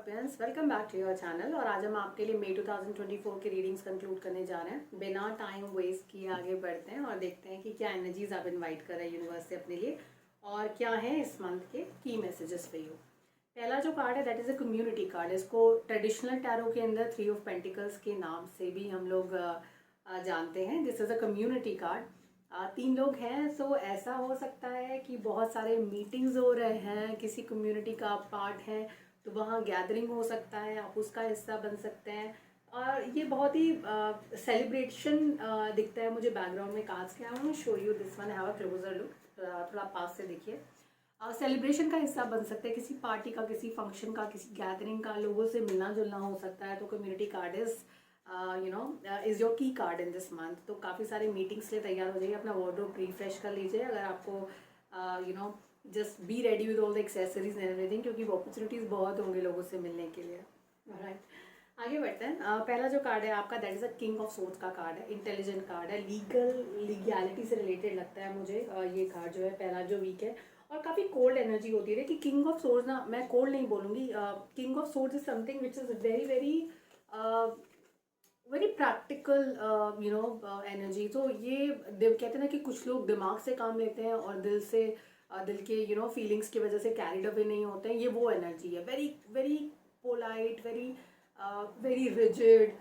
Scorpions, welcome back to your channel. और आज हम आपके लिए मई 2024 की रीडिंग्स कंक्लूड करने जा रहे हैं। बिना टाइम वेस्ट किए आगे बढ़ते हैं और देखते हैं कि क्या एनर्जीज आप इनवाइट कर रहे हैं यूनिवर्स से अपने लिए और क्या है इस मंथ के की मैसेजेस फॉर यू। पहला जो कार्ड है that is a community card. इसको ट्रेडिशनल टैरो के अंदर 3 ऑफ पेंटिकल्स के नाम से भी हम लोग जानते हैं। This is a community card. 3 लोग हैं, सो ऐसा हो सकता है कि बहुत सारे मीटिंग्स हो रहे हैं, किसी कम्युनिटी का आप पार्ट हैं तो वहाँ गैदरिंग हो सकता है, आप उसका हिस्सा बन सकते हैं। और ये बहुत ही सेलिब्रेशन दिखता है मुझे बैकग्राउंड में। कार्ड्स के I show you this one, have a closure look, थोड़ा पास से देखिए। सेलिब्रेशन का हिस्सा बन सकते हैं, किसी पार्टी का, किसी फंक्शन का, किसी गैदरिंग का, लोगों से मिलना जुलना हो सकता है। तो community card is is your की कार्ड इन दिस मंथ। तो काफ़ी सारे मीटिंग्स लिए तैयार हो जाइए, अपना वार्डरोब रिफ्रेश कर लीजिए अगर आपको just be ready with all the accessories and everything, क्योंकि अपॉर्चुनिटीज़ बहुत होंगे लोगों से मिलने के लिए। राइट, आगे बढ़ते हैं। पहला जो कार्ड है आपका that is a king of swords का कार्ड है। इंटेलिजेंट कार्ड है, लीगैलिटी से रिलेटेड लगता है मुझे ये कार्ड जो है। पहला जो वीक है और काफ़ी कोल्ड एनर्जी होती है कि किंग ऑफ सोर्ड्स ना, मैं कोल्ड नहीं बोलूँगी। King of swords is something which is very very very practical energy. तो ये कहते हैं ना कि कुछ लोग दिमाग से काम लेते हैं और दिल के फीलिंग्स की वजह से कैरिड अवे नहीं होते हैं। ये वो एनर्जी है, very very polite, very very rigid,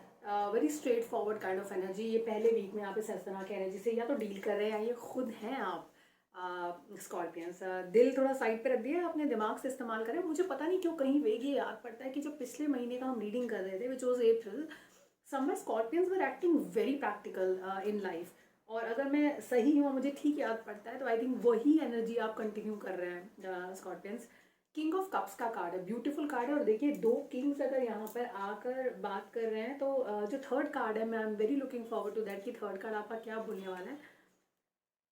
very straight forward kind of energy. ये पहले वीक में आप इस तरह की एनर्जी से या तो डील कर रहे हैं या ये खुद हैं आप स्कॉर्पियंस। दिल थोड़ा साइड पे रख दिया, अपने दिमाग से इस्तेमाल करें। मुझे पता नहीं क्यों कहीं वेग ये याद पड़ता है कि जो पिछले महीने का हम रीडिंग कर रहे थे which was April, somewhere scorpions were acting very practical in life. और अगर मैं सही हूँ, मुझे ठीक याद पड़ता है, तो आई थिंक वही एनर्जी आप कंटिन्यू कर रहे हैं स्कॉर्पियंस। किंग ऑफ कप्स का कार्ड है, ब्यूटीफुल कार्ड है। और देखिए 2 किंग्स अगर यहाँ पर आकर बात कर रहे हैं तो जो थर्ड कार्ड है, मैं I am very looking forward to that कि थर्ड कार्ड आपका क्या बोलने वाला है।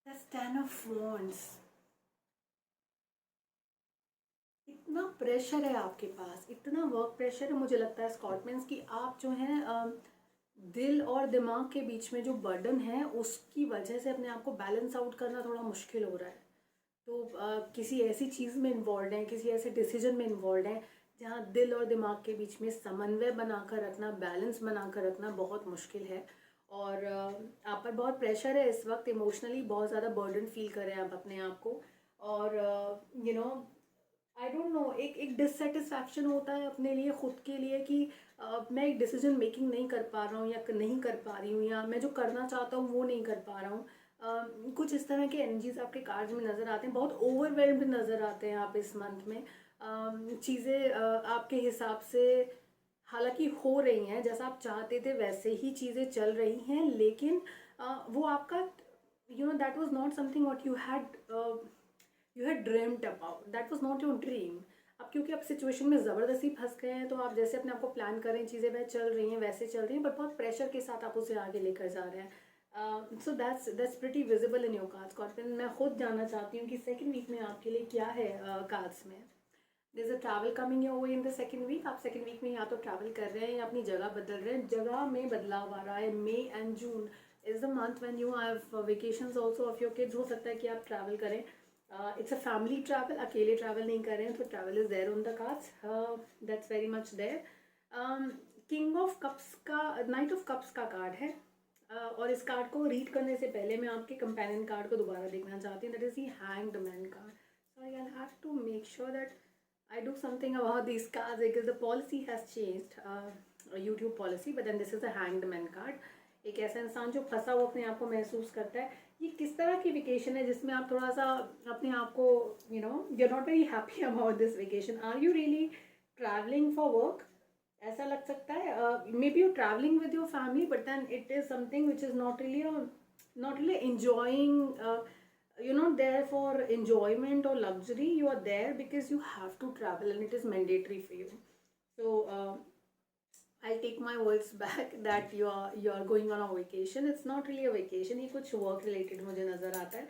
The 10 of wands. इतना प्रेशर है आपके पास, इतना वर्क प्रेशर है, मुझे लगता है स्कॉर्पियंस की आप जो हैं दिल और दिमाग के बीच में जो बर्डन है उसकी वजह से अपने आप को बैलेंस आउट करना थोड़ा मुश्किल हो रहा है। तो किसी ऐसी चीज़ में इन्वॉल्व हैं, किसी ऐसे डिसीजन में इन्वॉल्व हैं जहाँ दिल और दिमाग के बीच में समन्वय बनाकर रखना, बैलेंस बनाकर रखना बहुत मुश्किल है। और आप पर बहुत प्रेशर है इस वक्त, इमोशनली बहुत ज़्यादा बर्डन फील कर रहे हैं आप अपने आप को। और आई डोंट नो, एक डिससेटिस्फैक्शन होता है अपने लिए, खुद के लिए कि मैं एक डिसीजन मेकिंग नहीं कर पा रहा हूँ या नहीं कर पा रही हूँ, या मैं जो करना चाहता हूँ वो नहीं कर पा रहा हूँ। कुछ इस तरह के एनर्जीज आपके कार्ड्स में नज़र आते हैं। बहुत ओवरवेल्म्ड नज़र आते हैं आप इस मंथ में। चीज़ें आपके हिसाब से हालांकि हो रही हैं, जैसा आप चाहते थे वैसे ही चीज़ें चल रही हैं, लेकिन वो आपका that was not something what you had dreamed about, that was not your dream. अब क्योंकि आप सिचुएशन में ज़बरदस्ती फंस गए हैं, तो आप जैसे अपने आप को प्लान कर रहे हैं, चीज़ें वह चल रही हैं वैसे चल रही हैं, बट बहुत प्रेशर के साथ आप उसे आगे लेकर जा रहे हैं। So that's pretty visible in your cards scorpion. मैं खुद जानना चाहती हूँ कि सेकंड वीक में आपके लिए क्या है कार्ड्स में। There is a travel coming your way in the second week. आप सेकंड वीक में या तो ट्रैवल कर रहे हैं या अपनी जगह बदल रहे हैं, जगह में बदलाव आ रहा है। May and June is the month when you have vacations also of your kids. हो सकता है कि आप ट्रैवल करें, इट्स अ फैमिली ट्रैवल, अकेले ट्रैवल नहीं कर रहे हैं, तो travel is there on the cards, that's very much there. King of cups का, नाइट ऑफ कप्स का कार्ड है। और इस कार्ड को रीड करने से पहले मैं आपके कंपेनियन कार्ड को दोबारा देखना चाहती हूँ, that is the hanged man card. So I have to make sure that I do something about these cards because the policy has changed, YouTube policy, but then this is a hanged man card. एक ऐसा इंसान जो फंसा हुआ अपने आप को महसूस करता है। ये किस तरह की वेकेशन है जिसमें आप थोड़ा सा अपने आप को you're not very happy about this vacation? Are you really traveling for work? ऐसा लग सकता है। Maybe you're traveling with your family, but then it is something which is not really enjoying. You're not there for enjoyment or luxury. You are there because you have to travel and it is mandatory for you. So I'll take my words back that you are going on a vacation. It's not really a vacation. ये कुछ work related मुझे नज़र आता है।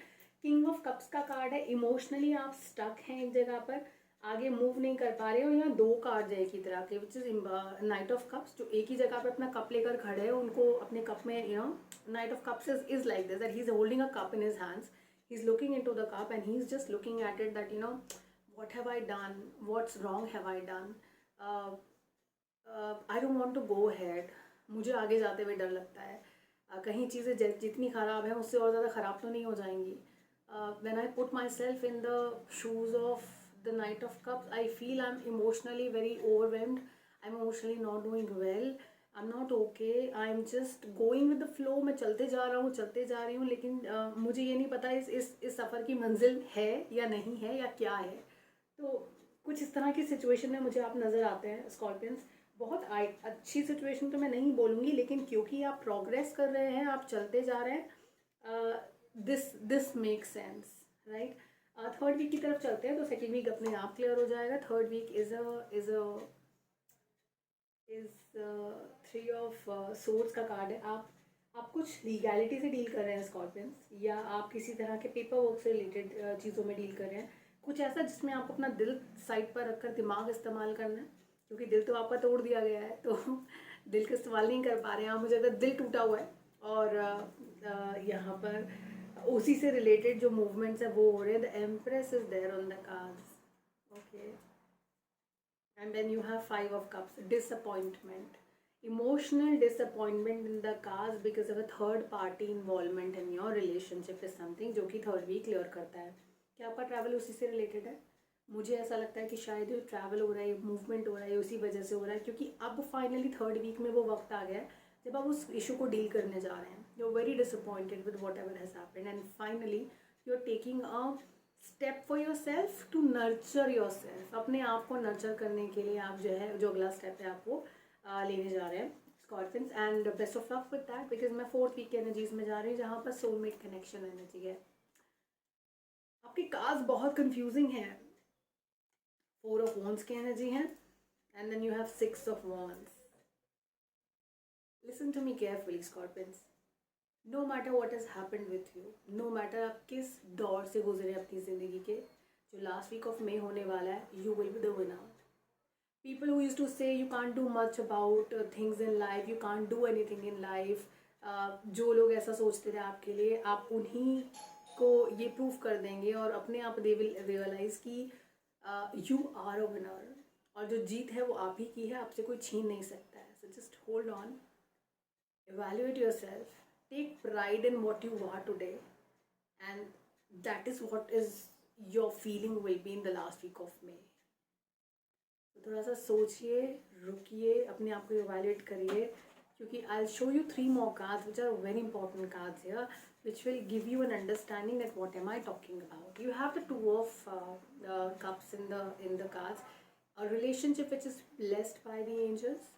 King of cups का card है, emotionally आप stuck हैं एक जगह पर, आगे मूव नहीं कर पा रहे हो। यहाँ 2 कार्ड है एक ही तरह के, which is night of cups, जो एक ही जगह पर अपना कप लेकर खड़े हैं, उनको अपने कप में night of cups is like this, that he is holding a cup in his hands, he's looking into the cup and he's just looking at it that what have I done, what's wrong have I done. I don't want to go ahead, मुझे आगे जाते हुए डर लगता है। कहीं चीज़ें जितनी ख़राब है उससे और ज़्यादा ख़राब तो नहीं हो जाएंगी। When I put my self in the shoes of the night of cups, I feel I am emotionally very overwhelmed, I am emotionally not doing well, I am not okay, I am just going with the flow. मैं चलते जा रहा हूँ, चलते जा रही हूँ, लेकिन मुझे ये नहीं पता इस सफ़र की मंजिल है या नहीं है या क्या है। तो कुछ इस तरह की सिचुएशन में मुझे आप नज़र आते हैं स्कॉर्पियंस। बहुत अच्छी सिचुएशन तो मैं नहीं बोलूँगी, लेकिन क्योंकि आप प्रोग्रेस कर रहे हैं, आप चलते जा रहे हैं, this make sense, right. Third week की तरफ चलते हैं, तो सेकेंड वीक अपने आप क्लियर हो जाएगा। Third week is three of swords का कार्ड है। आप कुछ लीगैलिटी से डील कर रहे हैं स्कॉर्पियंस, या आप किसी तरह के पेपर वर्क से रिलेटेड चीज़ों में डील कर रहे हैं। कुछ ऐसा जिसमें आपको अपना दिल साइड पर रखकर दिमाग इस्तेमाल करना है, क्योंकि दिल तो आपका तोड़ दिया गया है, तो दिल का इस्तेमाल नहीं कर पा रहे हैं आप। मुझे अगर दिल टूटा हुआ है और यहाँ पर उसी से रिलेटेड जो मूवमेंट्स है वो हो रहे हैं। The empress is there on the cards, okay. And then you have Five of Cups, disappointment, emotional disappointment in the cards because of a third party involvement in your relationship is something जो कि third week clear करता है। क्या आपका travel उसी से related है? मुझे ऐसा लगता है कि शायद जो ट्रैवल हो रहा है, मूवमेंट हो रहा है, उसी वजह से हो रहा है, क्योंकि अब फाइनली थर्ड वीक में वो वक्त आ गया है जब आप उस इशू को डील करने जा रहे हैं। You are very disappointed with whatever has happened, and finally you are taking a step for yourself to nurture yourself. अपने आप को नर्चर करने के लिए आप जो है, जो अगला स्टेप है आपको लेने जा रहे हैं scorpions. And best of luck with that, because मैं फोर्थ वीक की एनर्जीज में जा रही हूँ जहाँ पर सोलमेट कनेक्शन एनर्जी है। आपकी कार्ड्स बहुत कंफ्यूजिंग है। फोर ऑफ वॉन्ड्स की एनर्जी है, and then you have six of wands. Listen to me carefully scorpions, no matter what has happened with you, no matter आप किस दौर से गुजरे अपनी ज़िंदगी के, जो लास्ट वीक ऑफ मे होने वाला है, you will be the winner. People who used to say you can't do much about things in life, you can't do anything in life, जो लोग ऐसा सोचते थे आपके लिए, आप उन्हीं को ये प्रूव कर देंगे और अपने आप दे विल रियलाइज़ कि यू आर अ विनर, और जो जीत है वो आप ही की है, आपसे कोई छीन नहीं सकता है। So just hold on, evaluate yourself, take pride in what you are today, and that is what is your feeling will be in the last week of May. तो थोड़ा सा सोचिए, रुकिए, अपने आप को evaluate करिए, क्योंकि I'll show you 3 more cards which are very important cards here, which will give you an understanding that what am I talking about. You have the Two of Cups in the cards, a relationship which is blessed by the angels.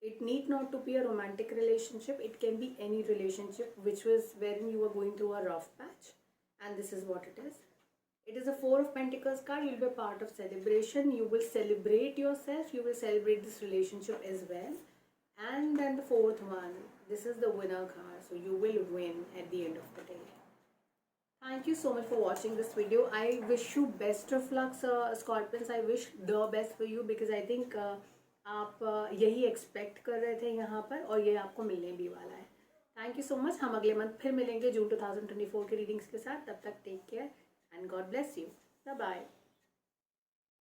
It need not to be a romantic relationship. It can be any relationship which was wherein you are going through a rough patch, and this is what it is. It is a Four of Pentacles card. You will be a part of celebration. You will celebrate yourself. You will celebrate this relationship as well. And then the fourth one, this is the winner card. So you will win at the end of the day. Thank you so much for watching this video. I wish you best of luck, Scorpions. I wish the best for you because I think आप यही expect कर रहे थे यहाँ पर, और ये आपको मिलने भी वाला है। Thank you so much. हम अगले मंथ फिर मिलेंगे जून 2024 के रीडिंग्स के साथ। तब तक take care and God bless you. Bye bye.